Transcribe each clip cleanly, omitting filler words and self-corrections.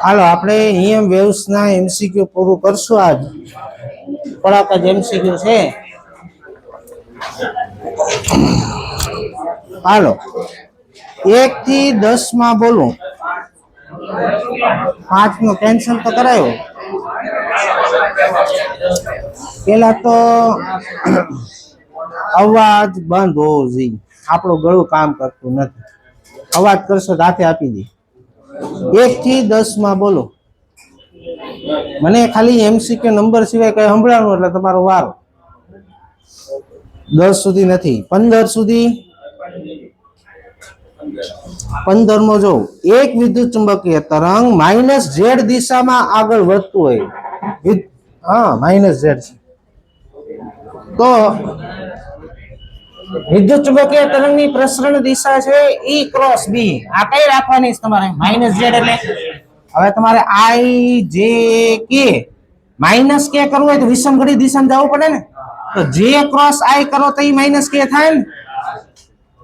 હાલો આપણે EM waves ના MCQ પૂરું કરશું. આજ થોડાક જ MCQ છે. હાલો 1 થી 10 માં બોલું. 5 નું કેન્સલ તો કરાયો. પેલા તો અવાજ બંધ હોવો જોઈએ. આપણું ગળું કામ કરતું નથી. અવાજ કરશો તો હાથે આપી દે. 1 થી 10 માં બોલો. મને ખાલી MCQ નંબર સિવાય કઈ સંભળાવાનું એટલે તમારો વારો. 10 સુધી નથી, 15 સુધી. 15 મો જો એક વિદ્યુત ચુંબકીય તરંગ -z દિશામાં આગળ વધતું હોય. -z તો વિદ્યુત ચુંબકીય તરંગની પ્રસરણ દિશા છે E ક્રોસ B. આ કઈ રાખવાની છે તમારે? -z એટલે હવે તમારે I J K -k કરવું હોય તો વિષમઘડી દિશામાં જવું પડે ને. તો J ક્રોસ I કરો તો એ -k થાય ને.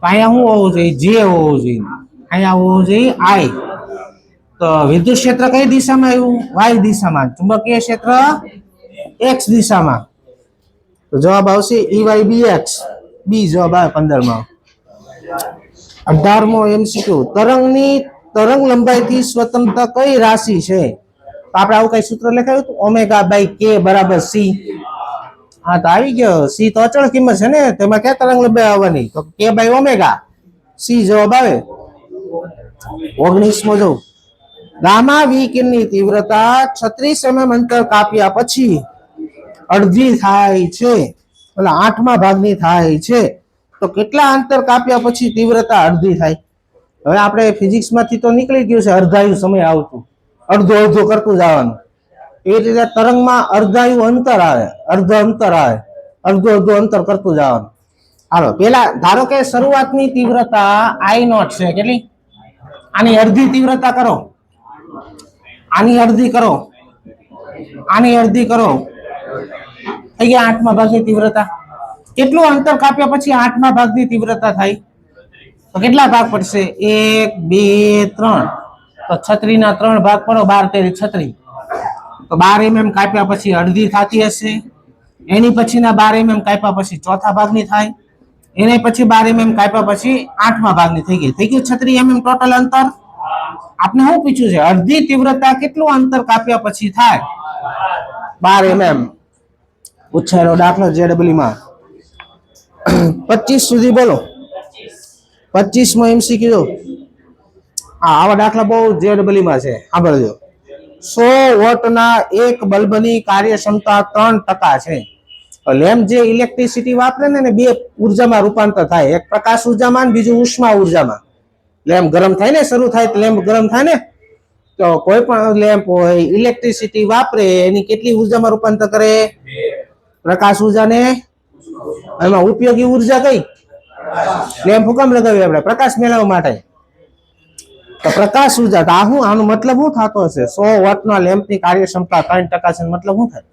અહીંયા શું હોવું જોઈએ? J હોવું જોઈએ. અહીંયા હોવું જોઈએ I. તો વિદ્યુત ક્ષેત્ર કઈ દિશામાં આવ્યું? Y દિશામાં. ચુંબકીય ક્ષેત્ર X દિશામાં. તો જવાબ આવશે EYBX. બી જવાબ આવે 15 માં. 18 મો MCQ તરંગ લંબાઈથી સ્વતંત્ર કઈ રાશિ છે? તો આપણે આવું કઈ સૂત્ર લખાયું હતું, ω/k = c. હા તો આવી ગયો. c તો અચળ કિંમત છે ને, તેમાં ક્યાં તરંગ લંબાઈ આવવાની? તો k/ω. c જવાબ આવે. 19 મો જો ગામા વિકિરણની તીવ્રતા 36 mm અંતર કાપ્યા પછી અડધી થાય છે, એટલે 8મા ભાગની થાય છે. તો કેટલા અંતર કાપ્યા પછી તીવ્રતા અડધી થાય? હવે આપણે ફિઝિક્સ માંથી તો નીકળી ગયું છે અર્ધાયુ સમય આવતું, અડધો અડધો કરતું જવાનું. એવી રીતે તરંગમાં અર્ધાયુ અંતર આવે, અડધો અંતર આવે, અડધો અડધો અંતર કરતું જવાનું. હાલો પેલા ધારો કે શરૂઆતની તીવ્રતા I0 છે. કેટલી? આની અડધી તીવ્રતા કરો, આની અડધી કરો, આની અડધી કરો, થઈ ગયા 8મા ભાગની તીવ્રતા. કેટલું અંતર કાપ્યા પછી 8મા ભાગની તીવ્રતા થાય? તો કેટલા ભાગ પડશે? 1 2 3. તો 36 ના 3 ભાગ પડો, 12 × 36. તો 12 mm કાપ્યા પછી અડધી થતી હશે. એની પછીના 12 mm કાપ્યા પછી ચોથા ભાગની થાય. એને પછી 12 mm કાપ્યા પછી 8મા ભાગની થઈ ગઈ. થઈ ગયું 36 mm ટોટલ અંતર. આપણે શું પૂછ્યું છે? અડધી તીવ્રતા કેટલું અંતર કાપ્યા પછી થાય? 12 mm. પૂછાયેલો દાખલો JEE માં. 25 સુધી બોલો. 25 મો MCQ જો. આવા દાખલા બહુ JEE માં છે, સાંભળજો. 100 વોટના એક બલ્બની કાર્યક્ષમતા 3% છે. લેમ્પ જે ઇલેક્ટ્રિસિટી વાપરે ને, બે ઉર્જામાં રૂપાંતર થાય. એક પ્રકાશ ઉર્જામાં, બીજું ઉષ્મા ઉર્જામાં. લેમ્પ ગરમ થાય ને, શરૂ થાય તો લેમ્પ ગરમ થાય ને. તો કોઈ પણ લેમ્પ હોય ઇલેક્ટ્રિસિટી વાપરે, એની કેટલી ઉર્જામાં રૂપાંતર કરે? પ્રકાશ ઉર્જાને. એમાં ઉપયોગી ઉર્જા કઈ? લેમ્પ હુકમ લગાવી આપણે પ્રકાશ મેળવવા માટે. તો પ્રકાશ ઉર્જા. તો આ શું, આનો મતલબ શું થતો હશે? 100 વોટના લેમ્પની કાર્યક્ષમતા 3% છે, મતલબ શું થાય?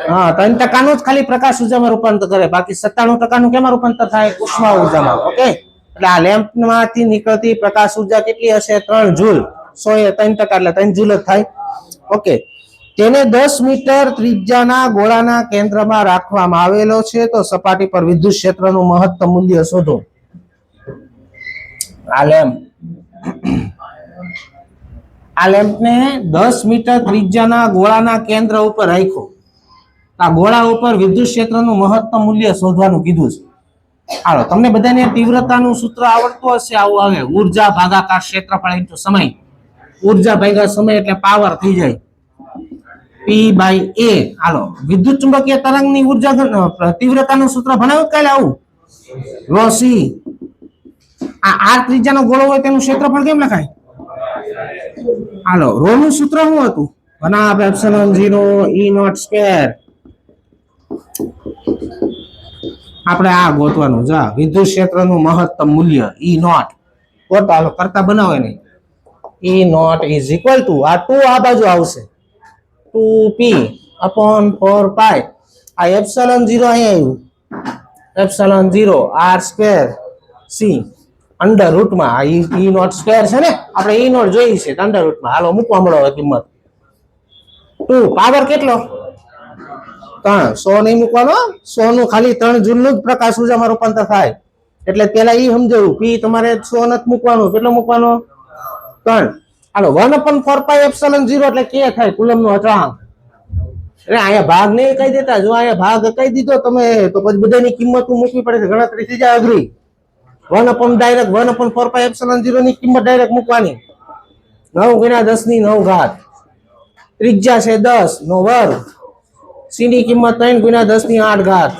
હા 3% નું જ ખાલી પ્રકાશ ઉર્જામાં રૂપાંતર કરે, બાકી 97% નું કેમાં રૂપાંતર થાય? ઉષ્મા ઉર્જામાં. ઓકે, એટલે આ લેમ્પ માંથી નીકળતી પ્રકાશ ઉર્જા કેટલી હશે? 3 જૂલ. 100 એ 3% એટલે 3 જૂલ જ થાય. ઓકે, તેને 10 મીટર ત્રિજ્યાના ગોળાના કેન્દ્રમાં રાખવામાં આવેલો છે. તો સપાટી પર વિદ્યુત ક્ષેત્રનું મહત્તમ મૂલ્ય શોધો. આ લેમ્પને 10 મીટર ત્રિજ્યાના ગોળાના કેન્દ્ર ઉપર રાખ્યો. આ ગોળા ઉપર વિદ્યુત ક્ષેત્રનું મહત્તમ મૂલ્ય શોધવાનું કીધું છે. હાલો, તમને બધાને તીવ્રતાનું સૂત્ર આવડતું હશે. આવું આવે, ઉર્જા ભાગાકાર ક્ષેત્રફળ ઇન્ટુ સમય. ઉર્જા ભાગ્યા સમય એટલે પાવર થઈ જાય P/A. હાલો, વિદ્યુત ચુંબકીય તરંગની ઉર્જા તીવ્રતાનું સૂત્ર ભણાવ્યું કાલે આવું. ρC. આ r ત્રિજ્યાનો ગોળો હોય તેનું ક્ષેત્રફળ કેમ લખાય? હાલો, ρ નું સૂત્ર શું હતું? 1/ε0 E0². આપણે આ ગોતવાનું છે, વિદ્યુત ક્ષેત્રનું મહત્તમ મૂલ્ય E0. ગોતો, હાલો કરતા બનાવે નહીં. E0 = આ 2 આ બાજુ આવશે, 2p/4π. આ ε0 અહીંયા આવ્યું, ε0 r². સી અંડર રૂટમાં આ ઈ નોટ સ્ક્વેર છે ને, આપણે ઈ નોટ જોઈ છે અંડર રૂટમાં. હાલો મૂકવા મળો હવે કિંમત. 2 પાવર કેટલો? 3. 100 નહીં મૂકવાનો. 100 નું ખાલી 3 જૂલનું જ પ્રકાશ ઉર્જામાં રૂપાંતર થાય. એટલે પેલા ઈ સમજાવું, પી તમારે 100 નથી મૂકવાનો. કેટલો મૂકવાનો? 3. હાલો 1/4πε0 એટલે કે થાય કુલમનો અચળાંક. એટલે અહીંયા ભાગ નહીં કહી દેતા. જો અહીંયા ભાગ કહી દીધો તમે તો પછી બધાની કિંમત મૂકવી પડે છે, ગણતરી થઈ જાય અઘરી. 1/4πε0 ની કિંમત ડાયરેક્ટ મૂકવાની. 9 × 10 ની 9 ઘાત. ત્રિજ્યા છે 10 નો વર્ગ. સી ની કિંમત 3 × 10 ની 8 ઘાત.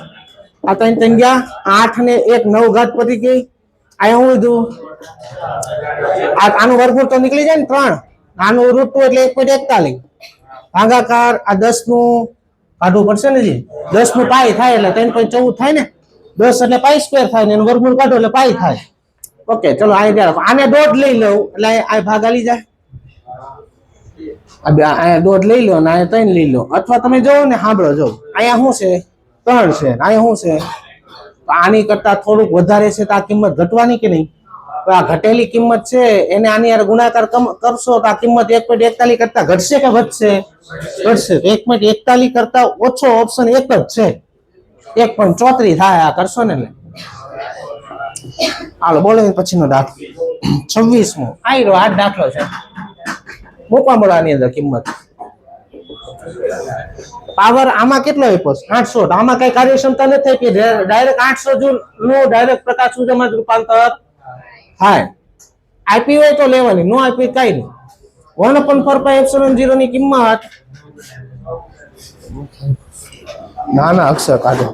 આ 3 3 ગયા 8 ને 1 9 ઘાત પતી ગઈ. અહીંયા હું લીધું આનું વર્ગમૂળ તો નીકળી જાય ને 3. આનું √2 એટલે 1.41 ભાગાકાર આ 10 નું કાઢવું પડશે ને જી. 10 નું પાઈ થાય એટલે 3.14 થાય ને. 10 એટલે પાઈ સ્ક્વેર થાય ને એનું વર્ગમૂળ કાઢો એટલે પાઈ થાય. ઓકે ચલો આને દોઢ લઈ લઉં એટલે આ ભાગ આલી જાય. અહીંયા દોઢ લઈ લો ને અહીંયા 3 લઈ લો, અથવા તમે જોવો ને સાંભળો જો અહીંયા શું છે 3 છે, અહીંયા શું છે તો આની કરતા થોડુંક વધારે છે તો આ કિંમત ઘટવાની કે નહીં? તો આ ઘટેલી કિંમત છે એને આની યાર ગુણાકાર કરશો તો આ કિંમત 1.41 કરતા ઘટશે કે વધશે? ઘટશે. 1.41 કરતા ઓછો ઓપ્શન એક જ છે, 1.34 થાય. આ કરશો ને એટલે હાલો બોલો પછીનો દાખલો 26મો. આ દાખલો છે, મૂકવા મળો આની અંદર કિંમત. પાવર આમાં કેટલો આપ્યો? 800. આમાં કઈ કાર્યક્ષમતા નથી થઈ કે ડાયરેક્ટ 800 જૂલ નું ડાયરેક્ટ પ્રકાશ ઉર્જામાં રૂપાંતર થાય. આપી હોય તો લેવાની, નો આપી કઈ નહીં. 1/4πε0 ની કિંમત નાના અક્ષર કાઢો.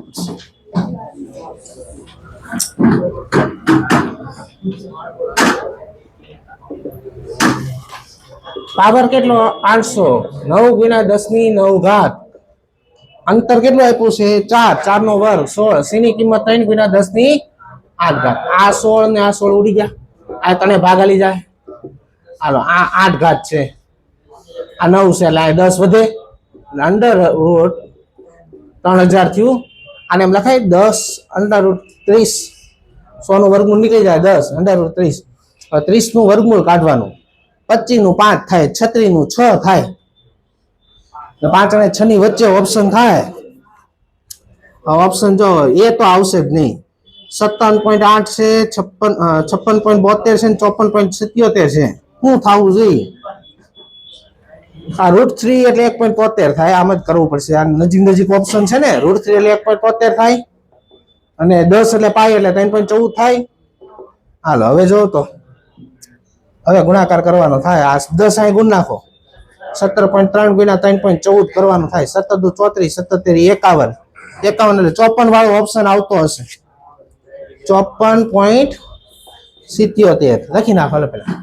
પાવર કેટલો? 800. 9 × 10 ની 9 ઘાત. અંતર કેટલું આપ્યું છે? 4. 4 નો વર્ગ 16. સી ની કિંમત 3 × 10 ની 8 ઘાત. આ 16 ને આ 16 ઉડી ગયા, આ તને ભાગ આલી જાય. હાલો આ 8 ઘાત છે, આ 9 છે એટલે આ 10 વધે અંડર રૂટ 3000 થયું. આને એમ લખાય 10 અંડર રૂટ 30. 100 નું વર્ગમૂળ નીકળી જાય 10 અંડર રૂટ 30. 30 નું વર્ગમૂળ કાઢવાનું. 25 નું 5 થાય, 36 નું 6 થાય. 5 અને 6 ની વચ્ચે ઓપ્શન થાય. ઓપ્શન જો એ તો આવશે જ નહીં. 57.8 છે, 56.72 છે, 54.77 છે. શું થવું જોઈએ? આ √3 એટલે 1.73 થાય. આમ જ કરવું પડશે. આ નજીક નજીક ઓપ્શન છે ને. √3 એટલે 1.73 થાય અને 10 એટલે પાઈ એટલે 3.14 થાય. હાલો હવે જોવો તો હવે ગુણાકાર કરવાનો થાય. આ 10 અહીં ગુણ નાખો. 17.3 × 3.14 કરવાનું થાય. 17 દુ 34, 77 51. 51 એટલે 54 વાળો ઓપ્શન આવતો હશે. 54.77 લખી નાખો પેલા.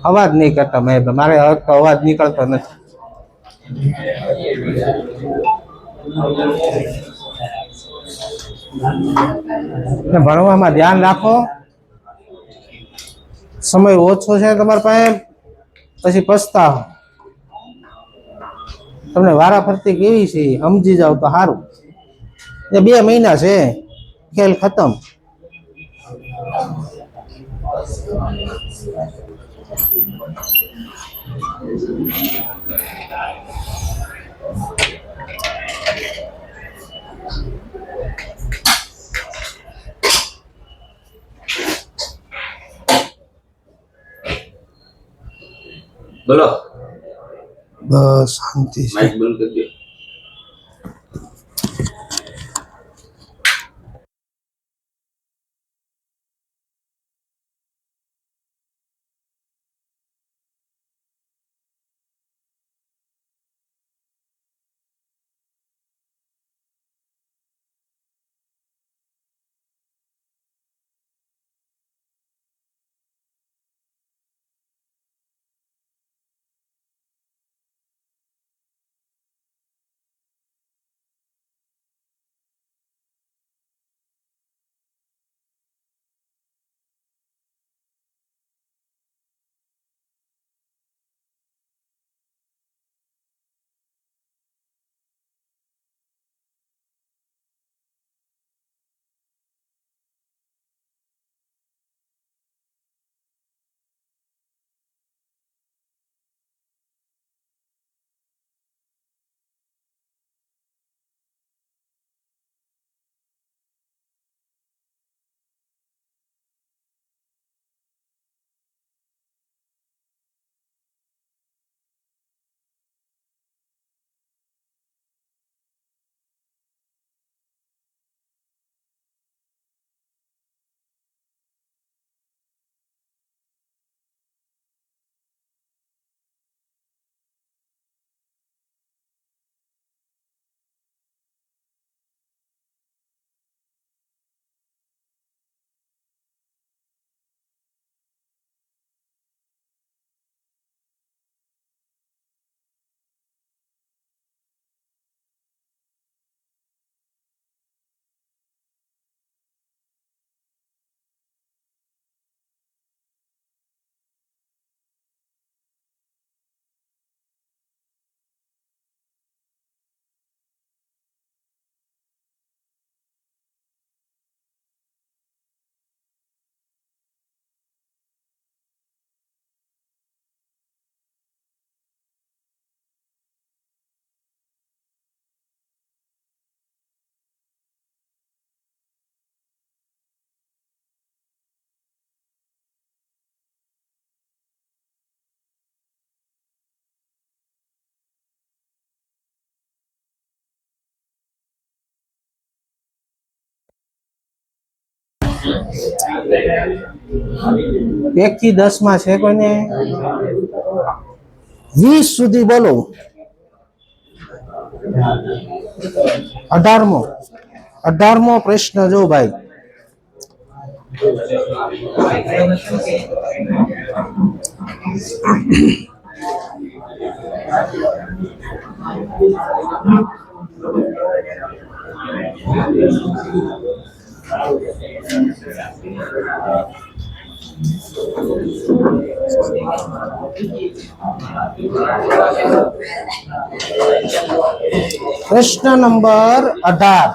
અવાજ નહીં કરતા મેં, મારે અવાજ નીકળતો નથી. ભણવામાં ધ્યાન રાખો. સમય ઓછો છે તમારી પાસે, પછી પછતાવો. તમને વારા ફરતી કેવી છે સમજી જાવ તો સારું. 2 મહિના છે, ખેલ ખતમ. બોલો. બસ શાંતિ છે. માઇક બંધ કરી દો. 1 થી 10 માં છે કોઈને? 20 સુધી બોલો. 18મો પ્રશ્ન જો ભાઈ. પ્રશ્ન નંબર 18.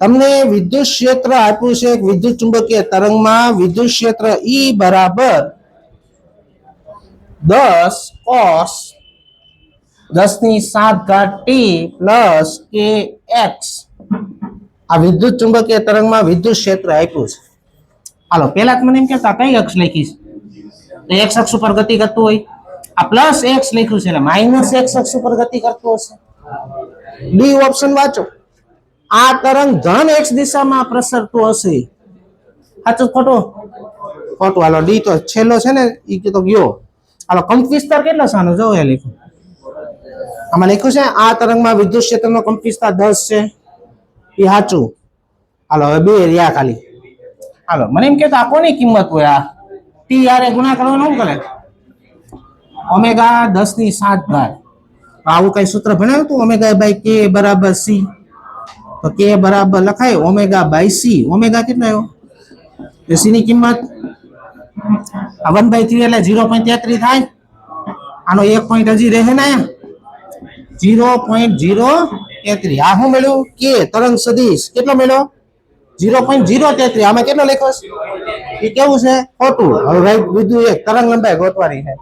તમને વિદ્યુત ક્ષેત્ર આપ્યું છે. વિદ્યુત ચુંબકીય તરંગમાં વિદ્યુત ક્ષેત્ર E બરાબર 10 cos 10⁷ t પ્લસ kx. આ વિદ્યુત ચુંબકીય તરંગમાં વિદ્યુત ક્ષેત્ર આપ્યું છે. હાલો પહેલા મને એમ કહેતા કઈ અક્ષ લખીશ? તો x અક્ષ ઉપર ગતિ કરતું હોય. આ પ્લસ x લખ્યું છે એટલે માઇનસ x અક્ષ ઉપર ગતિ કરતું હશે. ડી ઓપ્શન વાંચો. આ તરંગ ધન x દિશામાં પ્રસરતું હશે. સાચું ખોટું? ખોટું. હાલો ડી તો છેલ્લો છે ને ઈ તો ગયો. હાલો કંપ વિસ્તાર કેટલો છે આનો? જો એ લખ્યું. આમાં લખ્યું છે આ તરંગમાં વિદ્યુત ક્ષેત્રનો કંપ વિસ્તાર 10 છે. એ સાચું. હાલો હવે બે રહ્યા ખાલી. હાલો મને એમ કહેતો આ કોની કિંમત હોય? આ ટી આરે ગુણાકાર કરવાનો શું કરે? ઓમેગા 10⁷. આવું કઈ સૂત્ર ભણાવ્યું તું? ઓમેગા બાય કે બરાબર સી. તો કે બરાબર લખાય ઓમેગા બાય સી. ઓમેગા કેટલો આવ્યો? સી ની કિંમત 1/3 એટલે 0.33 થાય. આનો 1 પોઈન્ટ હજી રહે ને 0.033. આ શું મળ્યું? કે તરંગ સદિશ કેટલો મળ્યો? 0.033. આમાં કેટલો લખ્યો છે? એ કેવું છે? ખોટું. હવે ભાઈ બીજું એક તરંગ લંબાઈ ગોતવાની છે.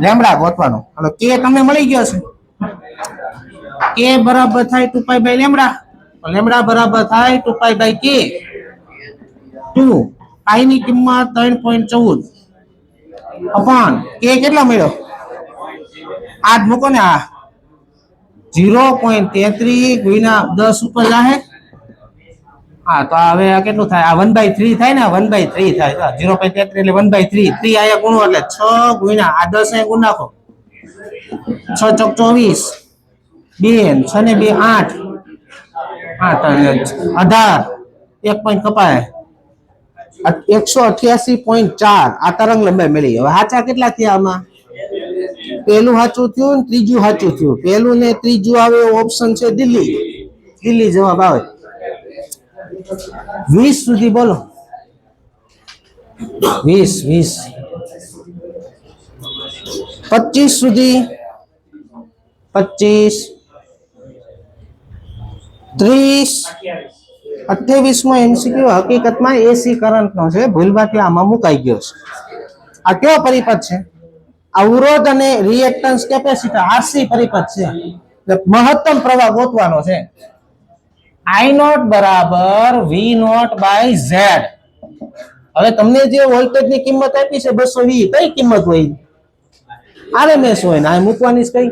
લેમ્બડા ગોતવાનો. હવે કે તમને મળી ગયો છે. કે બરાબર થાય 2π બાય લેમ્બડા. લેમ્બડા બરાબર થાય 2π બાય કે. 2 પાઈ ની કિંમત 3.14 અપોન કે કેટલો મળ્યો? આ જ મૂકો ને. આ 0.33 ગુણ્યા 10 ઉપર જાહે. હા તો હવે આ કેટલું થાય? આ 1/3 થાય ને? 1/3 થાય. 0.33 એટલે 1/3. 3 આયા ગુણો એટલે 6 ગુણ્યા આ 10 અહીંયા ગુણ નાખો. 6 ચોક 24. 2 6 ને 2 8. 18. 1 પોઈન્ટ કપાય. 188.4 આ તરંગ લંબાઈ મળી. હવે સાચા કેટલા થયા આમાં? પહેલું સાચું થયું ને ત્રીજું સાચું થયું. પહેલું ને ત્રીજું આવે ઓપ્શન છે દિલ્હી. દિલ્હી જવાબ આવે. 20 સુધી બોલો. 20 25 સુધી. 25 30 28 એમસીક્યુ હકીકતમાં એસી કરંટ નો છે. ભૂલવાથી આમાં મુકાઈ ગયો છે. આ કેવો પરિપથ છે? અવરોધ અને રિએક્ટન્સ કેપેસિટર આરસી પરિપથ છે. મહત્તમ પ્રવાહ ગોતવાનો છે. I0 બરાબર V0 બાય Z. હવે તમને જે વોલ્ટેજ ની કિંમત આપી છે 220, કઈ કિંમત હોય? આરએમએસ હોય ને આ મૂકવાની કઈ?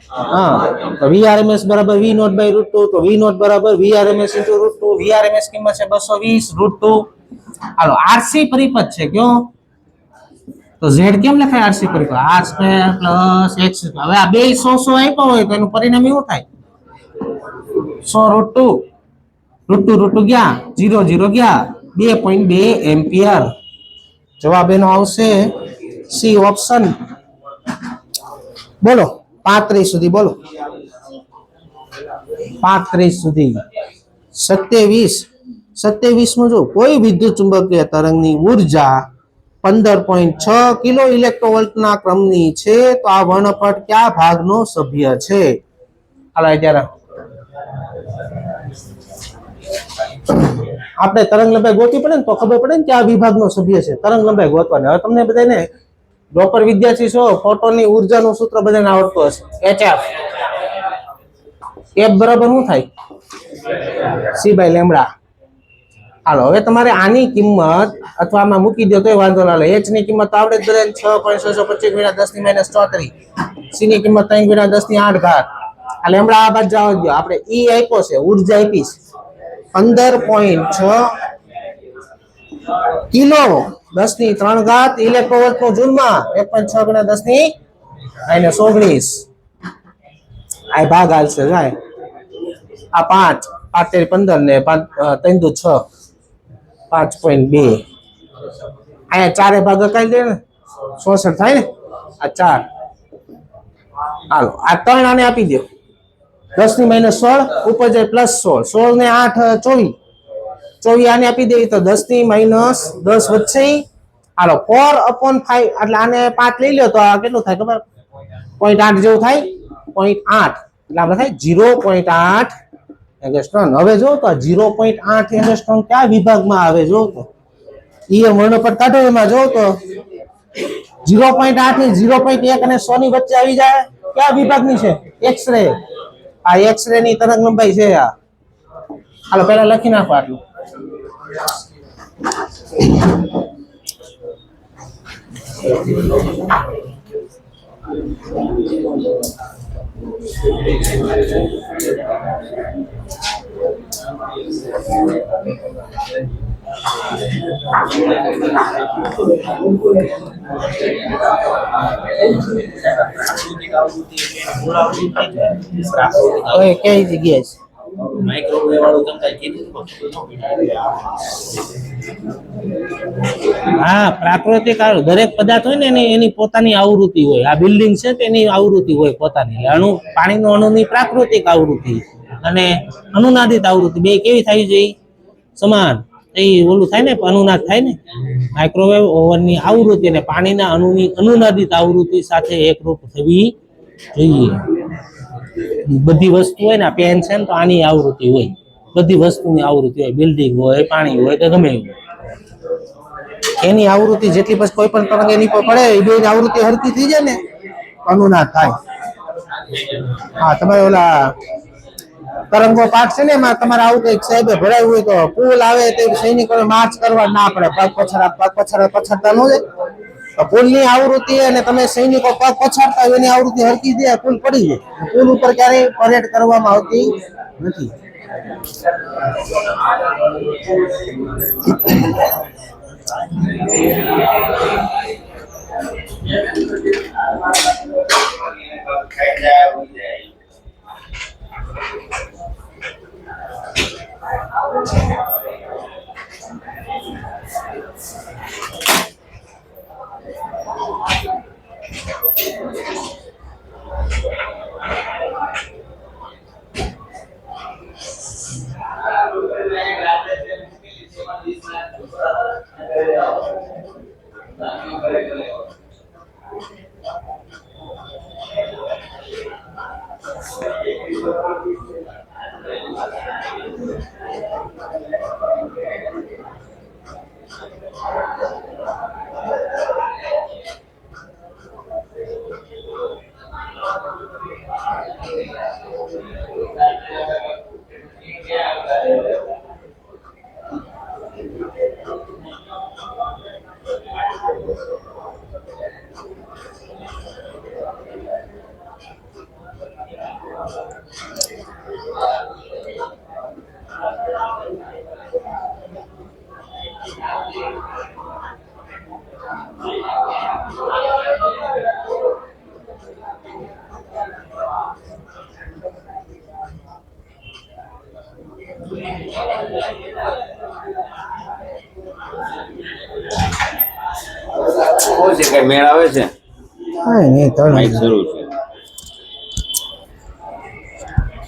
હા તો VRMS બરાબર V0 બાય √2. તો V0 બરાબર VRMS * √2. VRMS કિંમત છે 220 √2. હાલો આરસી પરિપથ છે કયો? તો Z કેમ લખાય આરસી પરિપથ? R² + X. હવે આ બે 100 આપ્યા હોય તો એનું પરિણામ એવું થાય 100 √2 ગયા 0 ગયા 2.2 એમ્પિયર. જવાબ એનો આવશે સી ઓપ્શન. બોલો 35 સુધી બોલો. 35 સુધી. 27 માં જો કોઈ વિદ્યુત ચુંબકીય તરંગની ઉર્જા 15.6 કિલો ઇલેક્ટ્રોવોલ્ટના ક્રમની છે તો આ વર્ણપટ કયા ભાગનો સભ્ય છે? હાલો અત્યારે આપણે તરંગ લંબાઈ ગોતવી પડે ને તો ખબર પડે ને કે આ વિભાગનો સભ્ય છે. તરંગ લંબાઈ ગોતવાની. હવે તમને બધાને ડોપર વિદ્યાર્થી છો, ફોટોનની ઉર્જાનું સૂત્ર બધાને આવડતું હશે. HF. F બરાબર શું થાય? C/λ. હાલો હવે તમારે આની કિંમત અથવા આમાં મૂકી દો તોય વાંધો ના લે. H ની કિંમત આવડે જ બધાને 6.625 × 10⁻⁴. C ની કિંમત 3 × 10⁸. આ લેમ્બડા આ બાજુ જવા દો. આપણે E આપ્યો છે, ઉર્જા આપી છે 15.6 કિલો 10⁻³ ઇલેક્ટ્રોવોલ્ટનું જૂલમાં 1.6 × 10⁻⁻19 આ ભાગ હાલશે જાય આ 5 5 15 ને 5 3 દુ 6 5.2 અહીંયા ચારે ભાગ કઈ દે ને 66 થાય ને આ 4 હાલો આ 3 આને આપી દો 10⁻16 ઉપર જાય +16 16 ને 8 24 24 આને આપી દેવી તો 10⁻10 વચ્ચે હાલો 4/5 એટલે આને 5 લઈ લ્યો તો આ કેટલું થાય ખબર 0.8 જેવું થાય 0.8 એટલે આપણે થાય 0.8 એંગસ્ટ્રોમ હવે જો તો 0.8 એંગસ્ટ્રોમ કયા વિભાગમાં આવે જો તો ઈ વર્ણપટ કાઢો એમાં જો તો 0.8 ની 0.1 અને 100 ની વચ્ચે આવી જાય કયા વિભાગની છે એક્સ-રે આ એક્સ-રે ની તરંગ લંબાઈ છે આ હાલો પહેલા લખી નાખો આટલું કઈ જગ્યાએ છે માઇક્રોવેવ વાળું તમને કીધું હા પ્રાકૃતિક દરેક પદાર્થ હોય ને એની પોતાની આવૃત્તિ હોય આ બિલ્ડિંગ છે તેની આવૃત્તિ હોય પોતાની અણુ પાણીનો અણુની પ્રાકૃતિક આવૃત્તિ અને અનુનાદિત આવૃત્તિ બે કેવી થાય છે સમાન એ ઓલું થાય ને અનુનાદ થાય ને માઇક્રોવેવ ઓવનની આવૃત્તિ અને પાણીના અણુની અનુનાદિત આવૃત્તિ સાથે એકરૂપ થવી જોઈએ બધી વસ્તુ હોય ને પેન છે ને તો આની આવૃત્તિ હોય બધી વસ્તુની આવૃત્તિ હોય બિલ્ડિંગ હોય પાણી હોય કે ગમે એવું એની આવૃત્તિ જેટલી પછી કોઈ પણ તરંગ એની પર પડે એ બેની આવૃત્તિ હરકી થઈ જાય ને અનુનાદ થાય હા તમારે ઓલા તરંગો પાઠ છે ને એમાં તમારે આવું કઈક સાહેબે ભરાયું હોય તો પુલ આવે તે સૈનિકોને માર્ચ કરવા ના પડે પગ પછાડતા ન જાય પુલની આવૃત્તિ અને તમે સૈનિકો પગ પછાડતા હોય એની આવૃત્તિ હરકી દે પુલ પડી જાય પુલ ઉપર ક્યારેય પરેડ કરવામાં આવતી નથી કોઈ છે કઈ મેળ આવે છે હા નહીં તળ માઇક શરૂ છે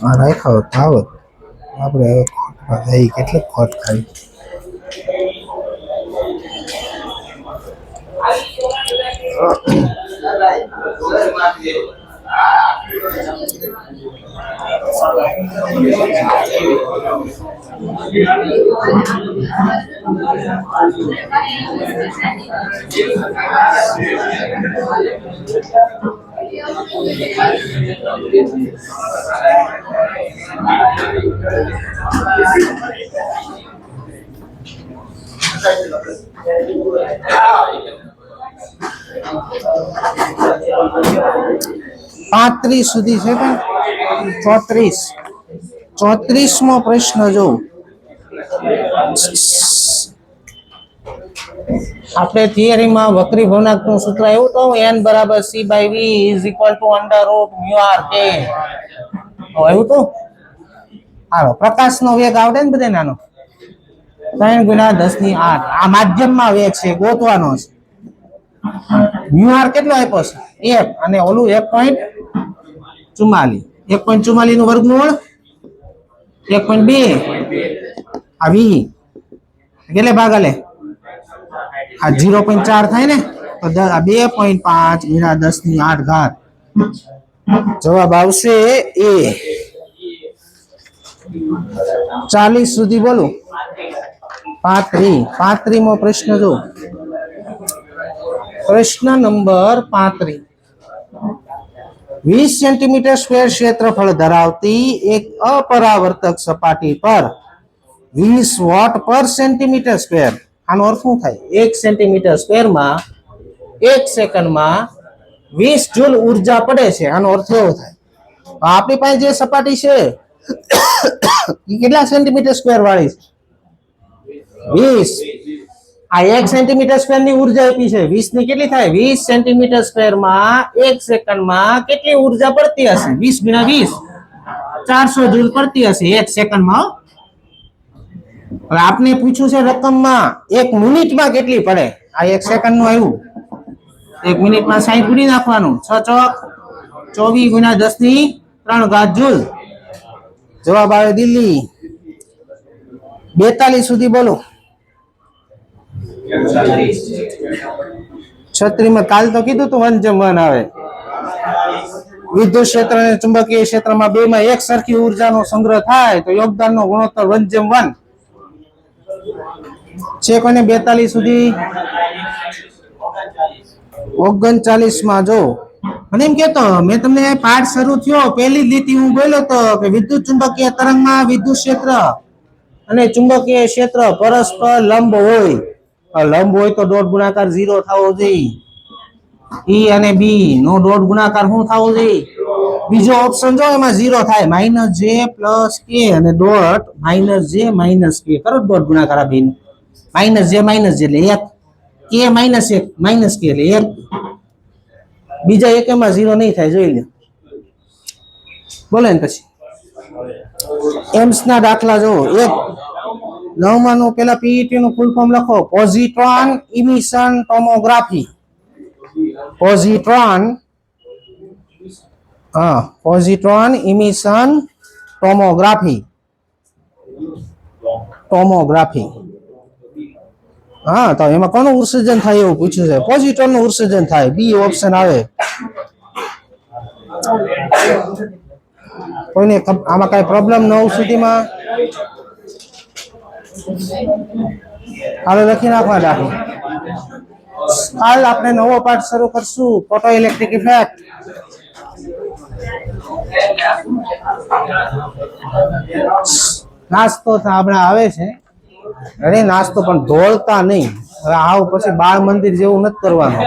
હા રાખાવ આવત આપણે હવે કેટલી ખોટ ખાઈ પાંત્રીસ સુધી છે કે 34મો પ્રશ્ન જો આપણે થિયરીમાં વક્રી ભવનાંકનું સૂત્ર એવું તો n બરાબર c by v is equal to under root mu R કે એવું તો હાલો પ્રકાશનો વેગ આવડે ને બધે નાનો 3 ગુણ્યા 10 ની 8 આ માધ્યમમાં વેગ છે ગોતવાનો છે મ્યુ આર કેટલો આપ્યો છે 1 અને ઓલું 1.44 1.44 નું વર્ગમૂળ 1.2 આ v કેટલે ભાગાલે આ 0.4 થાય ને તો 2.5 ગુણ્યા 10 ની 8 ઘાત જવાબ આવશે એ 40 સુધી બોલો 35 મો પ્રશ્ન જો પ્રશ્ન નંબર 35 20 સેન્ટીમીટર સ્ક્વેર ક્ષેત્રફળ ધરાવતી એક અપરાવર્તક સપાટી પર 20 વોટ પર સેન્ટીમીટર સ્ક્વેર આનો અર્થ શું થાય 1 સેન્ટીમીટર સ્ક્વેરમાં 1 સેકન્ડમાં 20 જૂલ ઉર્જા પડે છે આનો અર્થ એવો થાય આપણી પાસે જે સપાટી છે એ કેટલા સેન્ટીમીટર સ્ક્વેર વાળી છે 20 આ 1 સેન્ટીમીટર સ્ક્વેર ની ઉર્જા આપી છે 20 ની કેટલી થાય 20 સેન્ટીમીટર સ્ક્વેર માં 1 સેકન્ડમાં કેટલી ઉર્જા પડતી હશે 20 ગુણ્યા 20 400 જૂલ પડતી હશે 1 સેકન્ડમાં હવે આપને પૂછ્યું છે રકમમાં 1 મિનિટમાં કેટલી પડે આ 1 સેકન્ડ નું આવ્યું 1 મિનિટમાં 60 ગુણી નાખવાનું 6 ચોક 24 ગુણ્યા 10 ની 3 ઘાત જૂલ જવાબ આવે દિલ્હી 42 સુધી બોલો 36 માં કાલ તો કીધું તું 1:1 આવે વિદ્યુત ક્ષેત્ર અને ચુંબકીય ક્ષેત્રમાં બેમાં એક સરખી ઉર્જાનો સંગ્રહ થાય તો યોગદાનનો ગુણોત્તર 1:1 છે કોને 42 સુધી 39 માં જો મને એમ કેતો મેં તમને પાઠ શરૂ થયો પહેલી જ લીટી હું બોલ્યો તો કે વિદ્યુત ચુંબકીય તરંગમાં વિદ્યુત ક્ષેત્ર અને ચુંબકીય ક્ષેત્ર પરસ્પર લંબ હોય તો ડોટ ગુણાકાર 0 થવો જોઈએ E અને B નો ડોટ ગુણાકાર શું થવો જોઈએ બીજો ઓપ્શન જો એમાં 0 થાય -j + k અને ડોટ -j - k કરો ડોટ ગુણાકાર આ બેનો -j - એટલે 1 k - 1 -k એટલે 1 બીજા એકેમાં 0 નહીં થાય જોઈ લે બોલે ને પછી એમ્સ ના દાખલા જો એક નવમાનું પેલા પીઈટી નું ફૂલ ફોર્મ લખો પોઝિટ્રોન ઇમિશન ટોમોગ્રાફી પોઝિટ્રોન ઇમિશન ટોમોગ્રાફી હા તો એમાં કોનું ઉત્સર્જન થાય એવું પૂછ્યું છે પોઝિટ્રોન નું ઉત્સર્જન થાય બી ઓપ્શન આવે કોઈને આમાં કઈ પ્રોબ્લેમ 9 સુધીમાં હાલો લખી નાખવા દાખલો કાલ આપણે નવો પાઠ શરૂ કરશું ફોટો ઇલેક્ટ્રિક ઇફેક્ટ નાસ્તો હમણાં આવે છે અરે નાસ્તો પણ ઢોળતા નહીં હવે આવ પછી બાળ મંદિર જેવું નથી કરવાનું